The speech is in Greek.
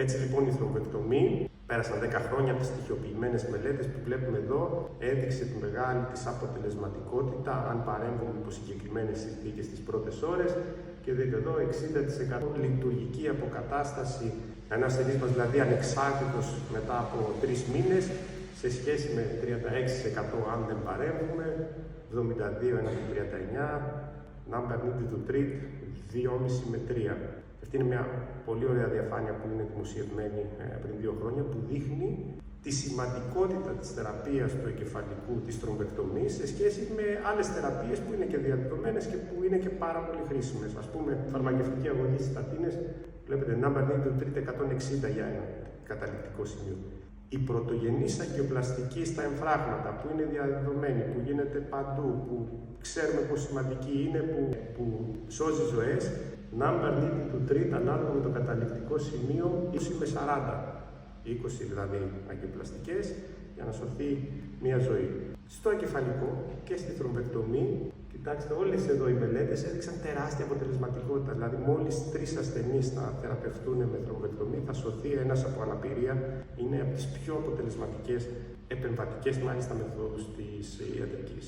Έτσι λοιπόν η θρομβεκτομή, πέρασαν 10 χρόνια από τις στοιχειοποιημένες μελέτες που βλέπουμε εδώ, έδειξε τη μεγάλη της αποτελεσματικότητα αν παρέμβουμε υπό συγκεκριμένες συνθήκες τις πρώτες ώρες και δείτε εδώ 60% λειτουργική αποκατάσταση, ένα ασθενής μας δηλαδή ανεξάρτητος μετά από 3 μήνες, σε σχέση με 36% αν δεν παρέμβουμε, 72 έναντι 39, number needed to treat 2,5 με 3. Αυτή είναι μια πολύ ωραία διαφάνεια που είναι δημοσιευμένη πριν 2 χρόνια που δείχνει τη σημαντικότητα της θεραπείας του εγκεφαλικού της θρομβεκτομής σε σχέση με άλλες θεραπείες που είναι και διαδεδομένες και που είναι και πάρα πολύ χρήσιμες. Ας πούμε, φαρμακευτική αγωγή στις στατίνες, βλέπετε, number needed to treat 160 για ένα καταληκτικό σημείο. Η πρωτογενής αγκιοπλαστική στα εμφράγματα που είναι διαδεδομένη, που γίνεται παντού, που ξέρουμε πόσο σημαντική είναι, που σώζει ζωές, number needed to treat ανάλογα με το καταληκτικό σημείο 20 με 40, 20 δηλαδή αγκιοπλαστικές για να σωθεί μια ζωή. Στο εγκεφαλικό και στη θρομβεκτομή, κοιτάξτε, όλες εδώ οι μελέτες έδειξαν τεράστια αποτελεσματικότητα. Δηλαδή, μόλις 3 ασθενείς θα θεραπευτούν με θρομβεκτομή, θα σωθεί ένας από αναπηρία. Είναι από τις πιο αποτελεσματικές επεμβατικές μάλιστα μεθόδους της ιατρικής.